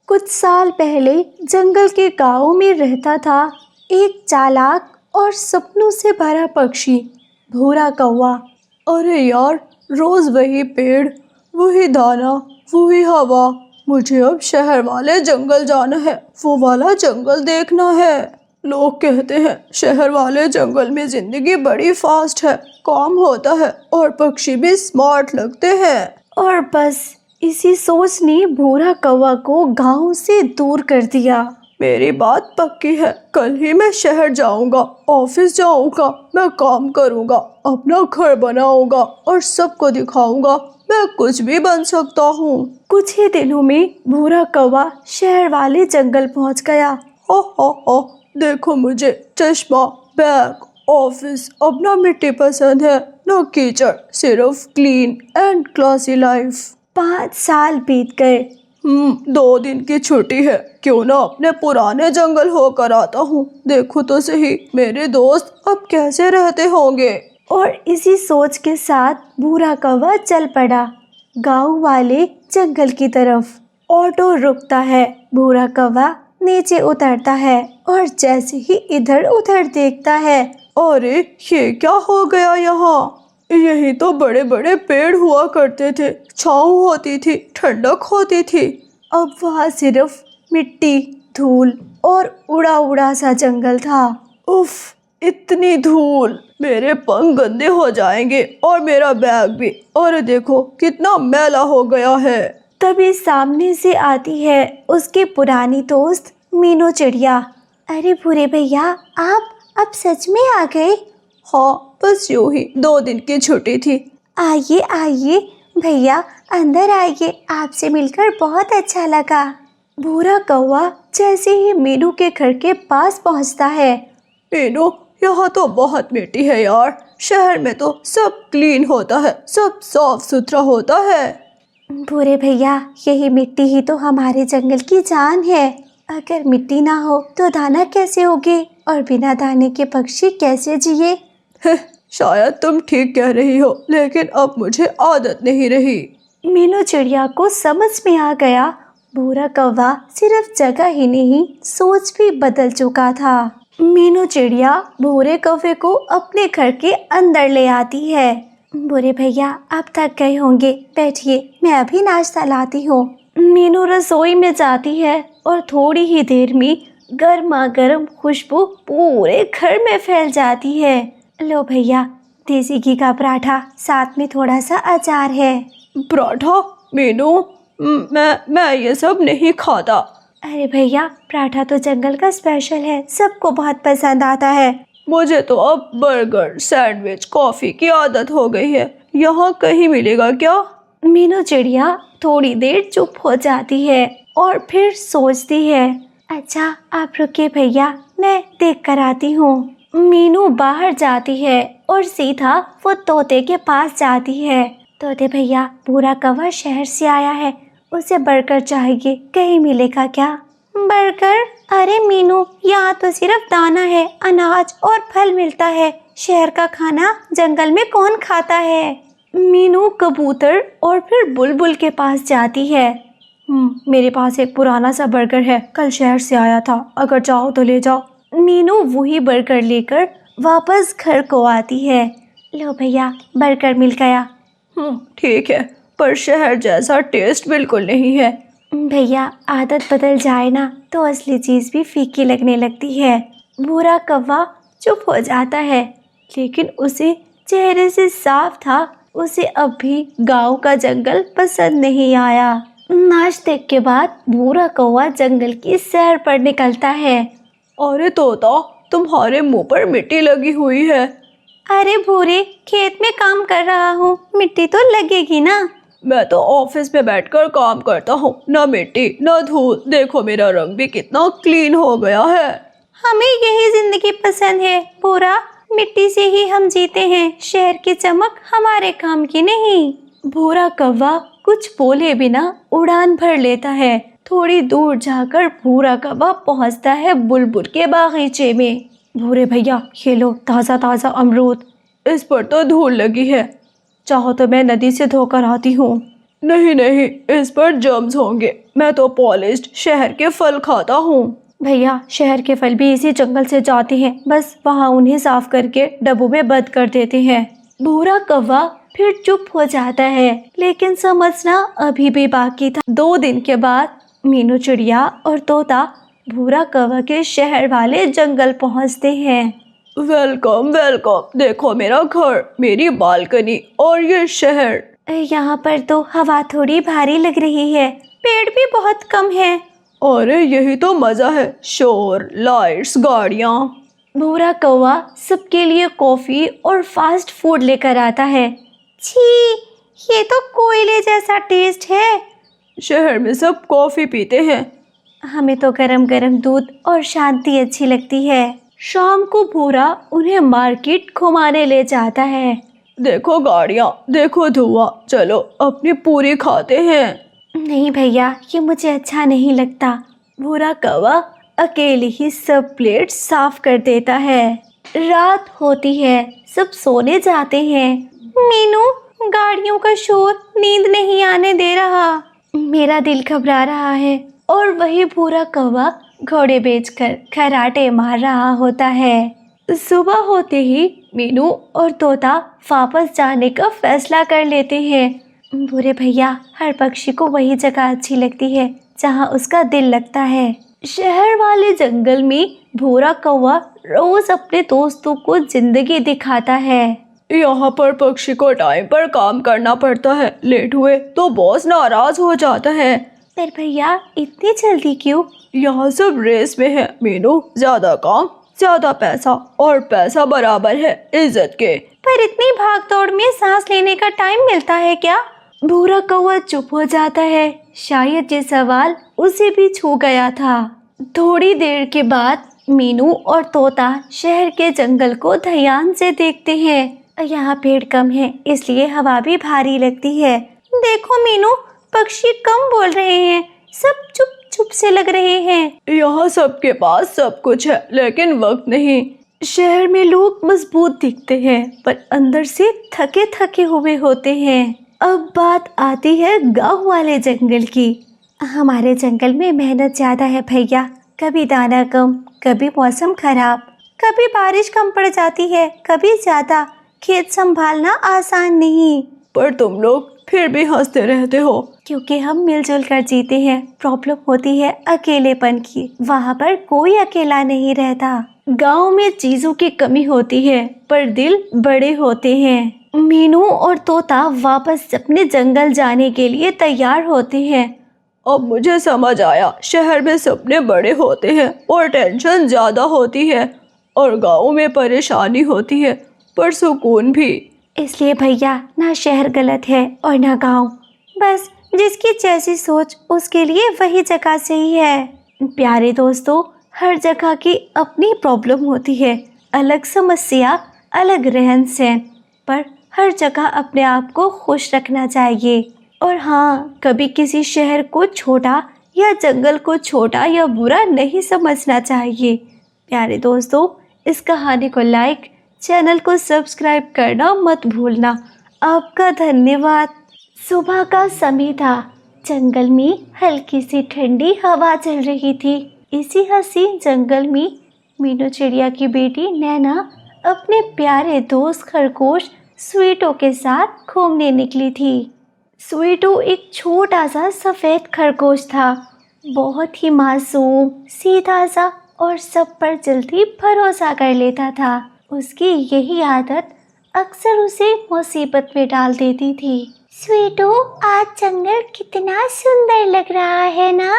कुछ साल पहले जंगल के गांव में रहता था एक चालाक और सपनों से भरा पक्षी, भूरा कौवा। अरे यार, रोज वही पेड़, वही दाना, वही हवा। मुझे अब शहर वाले जंगल जाना है, वो वाला जंगल देखना है। लोग कहते हैं शहर वाले जंगल में जिंदगी बड़ी फास्ट है, काम होता है और पक्षी भी स्मार्ट लगते हैं। और बस इसी सोच ने भूरा कौवा को गांव से दूर कर दिया। मेरी बात पक्की है, कल ही मैं शहर जाऊंगा, ऑफिस जाऊंगा, मैं काम करूंगा, अपना घर बनाऊंगा और सबको दिखाऊंगा मैं कुछ भी बन सकता हूँ। कुछ ही दिनों में भूरा कौवा शहर वाले जंगल पहुँच गया। हो, देखो मुझे चश्मा, बैग, ऑफिस, अपना मिट्टी पसंद है, न कीचड़, सिर्फ क्लीन एंड क्लासी लाइफ। 5 साल बीत गए। 2 दिन की छुट्टी है, क्यों ना अपने पुराने जंगल होकर आता हूँ, देखो तो सही मेरे दोस्त अब कैसे रहते होंगे। और इसी सोच के साथ भूरा कौवा चल पड़ा गांव वाले जंगल की तरफ। ऑटो रुकता है, भूरा कौवा नीचे उतरता है और जैसे ही इधर उधर देखता है, अरे ये क्या हो गया यहाँ? यही तो बड़े बड़े पेड़ हुआ करते थे, छाँव होती थी, ठंडक होती थी। अब वहाँ सिर्फ मिट्टी, धूल और उड़ा उड़ा सा जंगल था। उफ, इतनी धूल, मेरे पंख गंदे हो जाएंगे और मेरा बैग भी। और देखो कितना मैला हो गया है। तभी सामने से आती है उसकी पुरानी दोस्त मीनू चिड़िया। अरे भूरे भैया, आप अब सच में आ गए? हाँ, बस यूं ही 2 दिन की छुट्टी थी। आइए आइए भैया, अंदर आइए, आपसे मिलकर बहुत अच्छा लगा। भूरा कौवा जैसे ही मीनू के घर के पास पहुंचता है, मीनू यहाँ तो बहुत मिट्टी है यार, शहर में तो सब क्लीन होता है, सब साफ सुथरा होता है। भूरे भैया, यही मिट्टी ही तो हमारे जंगल की जान है। अगर मिट्टी ना हो तो दाना कैसे होगे और बिना दाने के पक्षी कैसे जिए? शायद तुम ठीक कह रही हो, लेकिन अब मुझे आदत नहीं रही। मीनू चिड़िया को समझ में आ गया, भूरा कौवा सिर्फ जगह ही नहीं, सोच भी बदल चुका था। मीनू चिड़िया भूरे कौवे को अपने घर के अंदर ले आती है। भूरे भैया, आप थक गए होंगे, बैठिए, मैं अभी नाश्ता लाती हूँ। मीनू रसोई में जाती है और थोड़ी ही देर में गर्मा गर्म खुशबू पूरे घर में फैल जाती है। लो भैया, देसी घी का पराठा, साथ में थोड़ा सा अचार है। पराठा? मीनू, मैं ये सब नहीं खाता। अरे भैया, पराठा तो जंगल का स्पेशल है, सबको बहुत पसंद आता है। मुझे तो अब बर्गर, सैंडविच, कॉफी की आदत हो गई है, यहाँ कहीं मिलेगा क्या? मीनू चिड़िया थोड़ी देर चुप हो जाती है और फिर सोचती है, अच्छा आप रुकिए भैया, मैं देख कर आती हूँ। मीनू बाहर जाती है और सीधा वो तोते के पास जाती है। तोते भैया, भूरा कौवा शहर से आया है, उसे बर्गर चाहिए, कहीं मिलेगा क्या? बर्गर? अरे मीनू, यहाँ तो सिर्फ दाना है, अनाज और फल मिलता है, शहर का खाना जंगल में कौन खाता है? मीनू कबूतर और फिर बुलबुल के पास जाती है। मेरे पास एक पुराना सा बर्गर है, कल शहर से आया था, अगर चाहो तो ले जाओ। मीनू वही बर्गर लेकर वापस घर को आती है। लो भैया, बर्गर मिल गया। ठीक है, पर शहर जैसा टेस्ट बिल्कुल नहीं है। भैया, आदत बदल जाए ना तो असली चीज़ भी फीकी लगने लगती है। भूरा कौवा चुप हो जाता है, लेकिन उसे चेहरे से साफ था, उसे अब भी गांव का जंगल पसंद नहीं आया। नाश्ते के बाद भूरा कौवा जंगल की सैर पर निकलता है। अरे तोता, तुम्हारे मुंह पर मिट्टी लगी हुई है। अरे भूरे, खेत में काम कर रहा हूँ, मिट्टी तो लगेगी ना। मैं तो ऑफिस में बैठकर काम करता हूँ, न मिट्टी न धूल, देखो मेरा रंग भी कितना क्लीन हो गया है। हमें यही जिंदगी पसंद है भूरा, मिट्टी से ही हम जीते हैं, शहर की चमक हमारे काम की नहीं। भूरा कौवा कुछ बोले बिना उड़ान भर लेता है। थोड़ी दूर जाकर भूरा कौवा पहुंचता है बुलबुल के बागीचे में। भूरे भैया, ये लो ताज़ा ताज़ा अमरूद। इस पर तो धूल लगी है, चाहो तो मैं नदी से धोकर आती हूँ। नहीं नहीं, इस पर जर्म्स होंगे, मैं तो पॉलिश्ड शहर के फल खाता हूँ। भैया, शहर के फल भी इसी जंगल से जाते हैं, बस वहाँ उन्हें साफ करके डब्बों में बंद कर देते हैं। भूरा कौवा फिर चुप हो जाता है, लेकिन समझना अभी भी बाकी था। 2 दिन के बाद मीनू चिड़िया और तोता भूरा कौवा के शहर वाले जंगल पहुँचते हैं। वेलकम वेलकम, देखो मेरा घर, मेरी बालकनी और ये शहर। यहाँ पर तो हवा थोड़ी भारी लग रही है, पेड़ भी बहुत कम है। अरे यही तो मजा है, शोर, लाइट्स, गाड़ियाँ। भूरा कौवा सबके लिए कॉफी और फास्ट फूड लेकर आता है। छी, ये तो कोयले जैसा टेस्ट है। शहर में सब कॉफी पीते हैं, हमें तो गरम गरम दूध और शांति अच्छी लगती है। शाम को भूरा उन्हें मार्केट घुमाने ले जाता है। देखो गाड़ियाँ, देखो धुआं, चलो अपनी पूरी खाते हैं। नहीं भैया, ये मुझे अच्छा नहीं लगता। भूरा कौवा अकेले ही सब प्लेट साफ कर देता है। रात होती है, सब सोने जाते हैं। मीनू, गाड़ियों का शोर नींद नहीं आने दे रहा। मेरा दिल घबरा रहा है। और वही भूरा कौवा घोड़े बेचकर खर्राटे मार रहा होता है। सुबह होते ही मीनू और तोता वापस जाने का फैसला कर लेते हैं। बुरे भैया, हर पक्षी को वही जगह अच्छी लगती है जहाँ उसका दिल लगता है। शहर वाले जंगल में भूरा कौवा रोज अपने दोस्तों को जिंदगी दिखाता है। यहाँ पर पक्षी को टाइम पर काम करना पड़ता है, लेट हुए तो बॉस नाराज हो जाता है। पर भैया, इतनी जल्दी क्यों? यहाँ सब रेस में है मीनू, ज्यादा काम ज्यादा पैसा, और पैसा बराबर है इज्जत के। पर इतनी भाग दौड़ में सांस लेने का टाइम मिलता है क्या? भूरा कौवा चुप हो जाता है, शायद ये सवाल उसे भी छू गया था। थोड़ी देर के बाद मीनू और तोता शहर के जंगल को ध्यान से देखते हैं। यहाँ पेड़ कम है, इसलिए हवा भी भारी लगती है। देखो मीनू, पक्षी कम बोल रहे हैं, सब चुप चुप से लग रहे हैं। यहाँ सबके पास सब कुछ है, लेकिन वक्त नहीं। शहर में लोग मजबूत दिखते हैं, पर अंदर से थके थके हुए होते हैं। अब बात आती है गांव वाले जंगल की। हमारे जंगल में मेहनत ज्यादा है भैया, कभी दाना कम, कभी मौसम खराब, कभी बारिश कम पड़ जाती है, कभी ज्यादा। खेत संभालना आसान नहीं। पर तुम लोग फिर भी हंसते रहते हो, क्योंकि हम मिलजुल कर जीते हैं। प्रॉब्लम होती है अकेलेपन की, वहाँ पर कोई अकेला नहीं रहता। गांव में चीजों की कमी होती है, पर दिल बड़े होते हैं। मीनू और तोता वापस अपने जंगल जाने के लिए तैयार होते हैं। अब मुझे समझ आया, शहर में सपने बड़े होते हैं और टेंशन ज्यादा होती है, और गाँव में परेशानी होती है पर सुकून भी। इसलिए भैया, ना शहर गलत है और ना गांव, बस जिसकी जैसी सोच उसके लिए वही जगह सही है। प्यारे दोस्तों, हर जगह की अपनी प्रॉब्लम होती है, अलग समस्या, अलग रहन सहन, पर हर जगह अपने आप को खुश रखना चाहिए। और हाँ, कभी किसी शहर को छोटा या जंगल को छोटा या बुरा नहीं समझना चाहिए। प्यारे दोस्तों, इस कहानी को लाइक, चैनल को सब्सक्राइब करना मत भूलना। आपका धन्यवाद। सुबह का समय था, जंगल में हल्की सी ठंडी हवा चल रही थी। इसी हसीन जंगल में मीनू चिड़िया की बेटी नैना अपने प्यारे दोस्त खरगोश स्वीटू के साथ घूमने निकली थी। स्वीटू एक छोटा सा सफ़ेद खरगोश था, बहुत ही मासूम, सीधा सा और सब पर जल्दी भरोसा कर लेता था। उसकी यही आदत अक्सर उसे मुसीबत में डाल देती थी। स्वीटू, आज जंगल कितना सुंदर लग रहा है ना?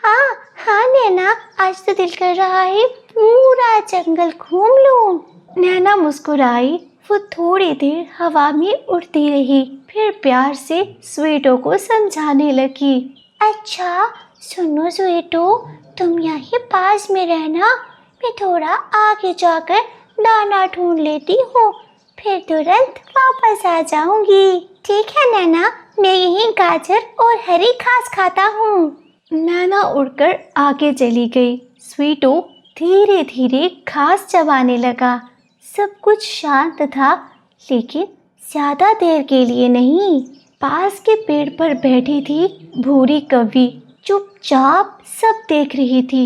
हाँ हाँ नैना, आज तो दिल कर रहा है पूरा जंगल घूम लूं। नैना मुस्कुराई। वो थोड़ी देर हवा में उड़ती रही, फिर प्यार से स्वीटू को समझाने लगी। अच्छा सुनो स्वीटू, तुम यहीं पास में रहना, मैं थोड़ा आगे जाकर दाना ढूंढ लेती हूँ, फिर तुरंत वापस आ जाऊंगी। ठीक है नैना, मैं यहीं गाजर और हरी घास खाता हूँ। नैना उड़कर आगे चली गई। स्वीटू धीरे धीरे घास चबाने लगा। सब कुछ शांत था, लेकिन ज्यादा देर के लिए नहीं। पास के पेड़ पर बैठी थी भूरी कौवी, चुपचाप सब देख रही थी।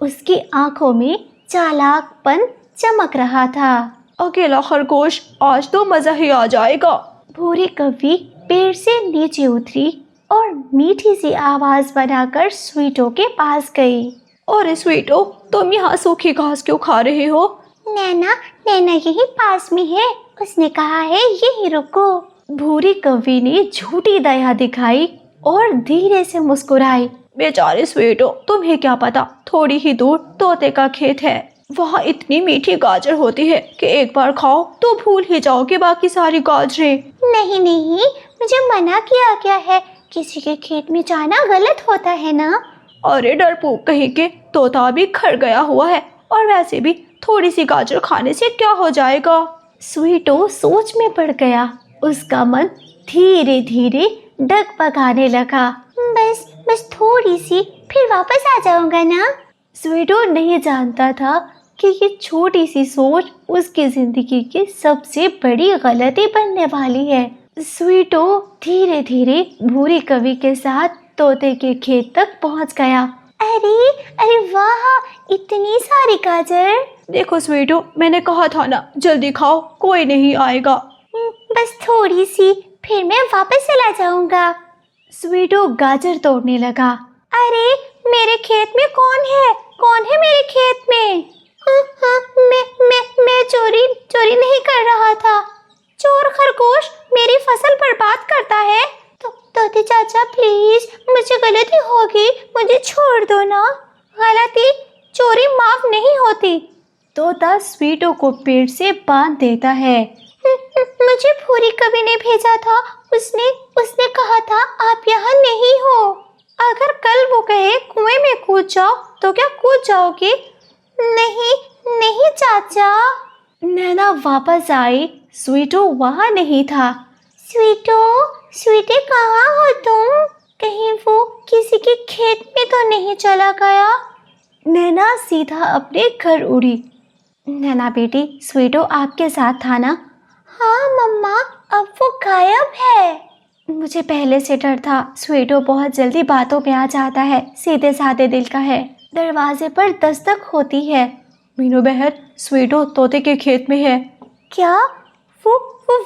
उसकी आंखों में चालाकपन चमक रहा था। अकेला खरगोश, आज तो मजा ही आ जाएगा। भूरी कौवी पेड़ से नीचे उतरी और मीठी सी आवाज बनाकर स्वीटो के पास गई। अरे स्वीटो, तुम यहाँ सूखी घास क्यों खा रहे हो? नैना नैना यही पास में है, उसने कहा है यही रुको। भूरी कौवी ने झूठी दया दिखाई और धीरे से मुस्कुराई। बेचारे स्वीटो, तुम्हें क्या पता, थोड़ी ही दूर तोते का खेत है। वहाँ इतनी मीठी गाजर होती है कि एक बार खाओ तो भूल ही जाओगे बाकी सारी गाजरें। नहीं नहीं, मुझे मना किया गया है, किसी के खेत में जाना गलत होता है ना। अरे डरपोक कहीं के, तोता भी घर गया हुआ है, और वैसे भी थोड़ी सी गाजर खाने से क्या हो जाएगा। स्वीटो सोच में पड़ गया। उसका मन धीरे धीरे डगमगाने लगा। बस बस थोड़ी सी, फिर वापस आ जाऊंगा ना। स्वीटो नहीं जानता था कि ये छोटी सी सोच उसकी जिंदगी की सबसे बड़ी गलती बनने वाली है। स्वीटो धीरे धीरे भूरी कवि के साथ तोते के खेत तक पहुंच गया। अरे अरे वाह, इतनी सारी गाजर। देखो स्वीटो, मैंने कहा था ना, जल्दी खाओ, कोई नहीं आएगा। बस थोड़ी सी, फिर मैं वापस चला जाऊंगा। स्वीटो गाजर तोड़ने लगा। अरे मेरे खेत में कौन है? कौन है मेरे खेत में? मैं चोरी नहीं कर रहा था। चोर खरगोश मेरी फसल बर्बाद करता है। तो तोते चाचा प्लीज, मुझे गलती होगी, मुझे छोड़ दो ना। गलती चोरी माफ नहीं होती। तोता स्वीटो को पेड़ से बांध देता है। मुझे भूरी कवि ने भेजा था, उसने कहा था आप यहाँ नहीं हो। अगर कल वो कहे कुएं में कूद जाओ तो क्या कूद जाओगे? नहीं नहीं चाचा। नैना वापस आई। स्वीटो वहाँ नहीं था। स्वीटे कहाँ हो तुम? कहीं वो किसी के खेत में तो नहीं चला गया? नैना सीधा अपने घर उड़ी। नैना बेटी, स्वीटो आपके साथ था ना? हाँ मम्मा, अब वो गायब है। मुझे पहले से डर था। स्वीटो बहुत जल्दी बातों में आ जाता है, सीधे साधे दिल का है। दरवाजे पर दस्तक होती है। मीनू बहन, स्वीटो तोते के खेत में है। क्या? वो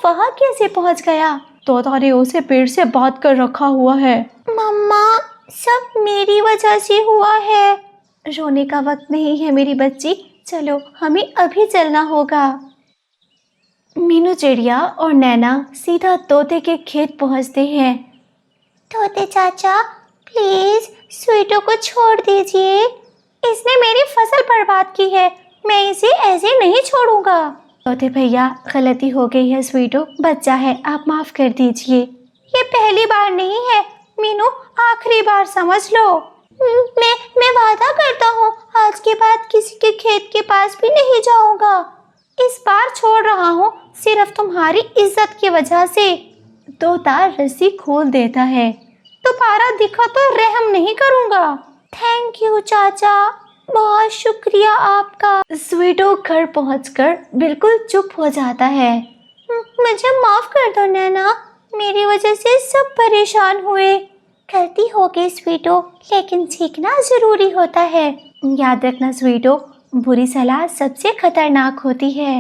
वहाँ कैसे पहुँच गया? तोता ने उसे पेड़ से बांध कर रखा हुआ है। मम्मा, सब मेरी वजह से हुआ है। रोने का वक्त नहीं है मेरी बच्ची, चलो हमें अभी चलना होगा। मीनू चिड़िया और नैना सीधा तोते के खेत पहुंचते हैं। तोते चाचा प्लीज स्वीटो को छोड़ दीजिए, इसने मेरी फसल बर्बाद की है, मैं इसे ऐसे नहीं छोड़ूंगा। तोते भैया, गलती हो गई है, स्वीटो बच्चा है, आप माफ कर दीजिए। ये पहली बार नहीं है मीनू, आखिरी बार समझ लो। मैं वादा करता हूँ आज के बाद किसी के खेत के पास भी नहीं जाऊंगा। इस बार छोड़ रहा हूँ, सिर्फ तुम्हारी इज्जत की वजह से। तोता रस्सी खोल देता है। दोबारा दिखा तो रहम नहीं करूँगा। थैंक यू चाचा, बहुत शुक्रिया आपका। स्वीटो घर पहुंचकर बिल्कुल चुप हो जाता है। मुझे माफ कर दो नैना, मेरी वजह से सब परेशान हुए। गलती हो गई स्वीटो, लेकिन सीखना जरूरी होता है। याद रखना स्वीटो, बुरी सलाह सबसे खतरनाक होती है।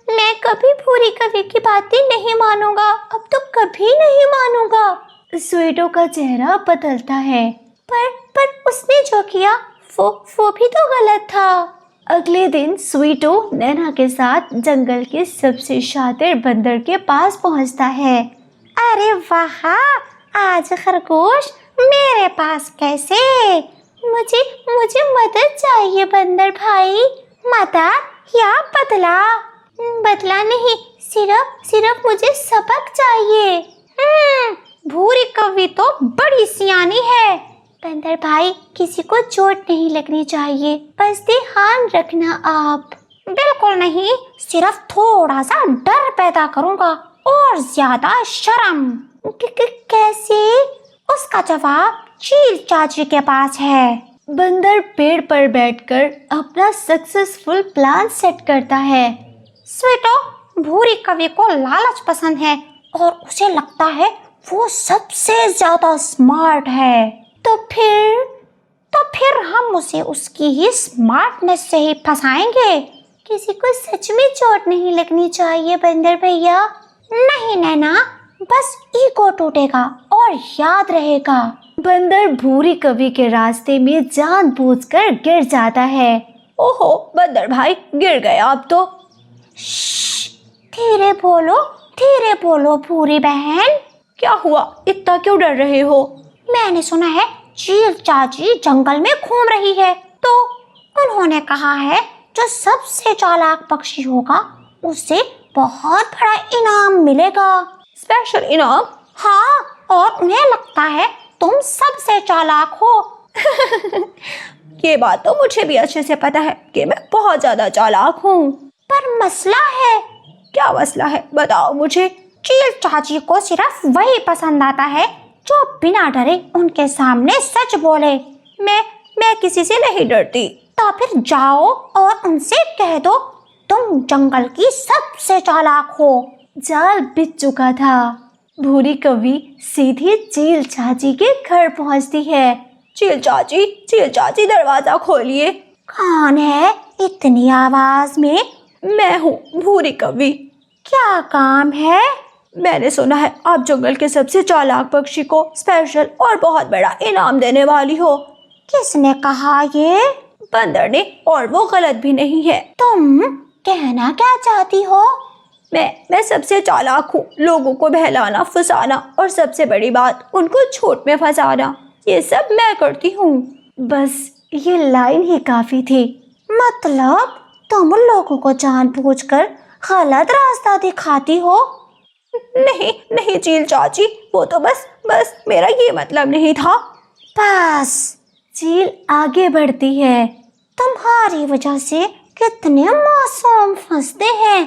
मैं कभी भूरी कवि की बातें नहीं मानूंगा, अब तो कभी नहीं मानूंगा। स्वीटो का चेहरा बदलता है। पर उसने जो किया वो भी तो गलत था। अगले दिन स्वीटो नैना के साथ जंगल के सबसे शातिर बंदर के पास पहुंचता है। अरे वाह, आज खरगोश मेरे पास कैसे? मुझे मदद चाहिए बंदर भाई। मदद या बदला? बदला नहीं, सिर्फ मुझे सबक चाहिए। भूरी कवि तो बड़ी सियानी है। बंदर भाई, किसी को चोट नहीं लगनी चाहिए, बस ध्यान रखना आप। बिल्कुल नहीं, सिर्फ थोड़ा सा डर पैदा करूंगा और ज्यादा शर्म। कैसे? उसका जवाब चील चाची के पास है। बंदर पेड़ पर बैठकर अपना सक्सेसफुल प्लान सेट करता है। स्वीटो, भूरी कवि को लालच पसंद है और उसे लगता है वो सबसे ज्यादा स्मार्ट है। तो फिर हम उसे उसकी ही स्मार्टनेस से ही फंसाएंगे। किसी को सच में चोट नहीं लगनी चाहिए बंदर भैया। नहीं नैना, बस ईगो टूटेगा और याद रहेगा। बंदर भूरी कवि के रास्ते में जानबूझकर गिर जाता है। ओहो बंदर भाई, गिर गए आप तो। धीरे बोलो भूरी बहन। क्या हुआ, इतना क्यों डर रहे हो? मैंने सुना है चील चाची जंगल में घूम रही है, तो उन्होंने कहा है जो सबसे चालाक पक्षी होगा उसे बहुत बड़ा इनाम मिलेगा। स्पेशल इनाम? हाँ, और उन्हें लगता है तुम सबसे चालाक हो। ये बात तो मुझे भी अच्छे से पता है कि मैं बहुत ज्यादा चालाक हूँ। पर मसला है। क्या मसला है, बताओ मुझे। चील चाची को सिर्फ वही पसंद आता है जो बिना डरे उनके सामने सच बोले। मैं किसी से नहीं डरती। तो फिर जाओ और उनसे कह दो तुम जंगल की सबसे चालाक हो। जाल बिछ चुका था। भूरी कवि सीधी चील चाची के घर पहुंचती है। चील चाची दरवाजा खोलिए। कौन है इतनी आवाज में? मैं हूँ भूरी कवि। क्या काम है? मैंने सुना है आप जंगल के सबसे चालाक पक्षी को स्पेशल और बहुत बड़ा इनाम देने वाली हो। किसने कहा ये? बंदर ने, और वो गलत भी नहीं है। तुम कहना क्या चाहती हो? मैं सबसे चालाक हूँ। लोगों को बहलाना, फंसाना और सबसे बड़ी बात उनको झूठ में फंसाना, ये सब मैं करती हूँ। बस ये लाइन ही काफी थी। मतलब तुम लोगों को जानबूझकर गलत रास्ता दिखाती हो? नहीं चील चाची, वो तो बस मेरा ये मतलब नहीं था। बस। चील आगे बढ़ती है। तुम्हारी वजह से कितने मासूम फंसते हैं।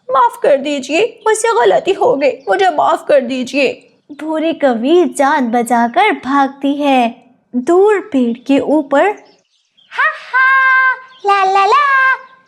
माफ कर दीजिए, मुझसे गलती हो गई, मुझे माफ कर दीजिए। भूरी कवि जान बचाकर भागती है। दूर पेड़ के ऊपर हा ला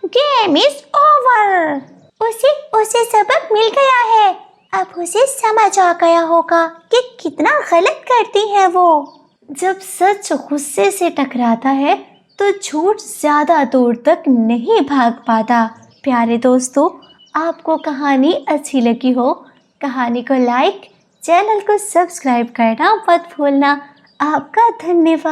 गेम इज ओवर। उसे सबक मिल गया है। अब उसे समझ आ गया होगा कि कितना गलत करती है वो। जब सच गुस्से से टकराता है तो झूठ ज्यादा दूर तक नहीं भाग पाता। प्यारे दोस्तों, आपको कहानी अच्छी लगी हो, कहानी को लाइक, चैनल को सब्सक्राइब करना मत भूलना। आपका धन्यवाद।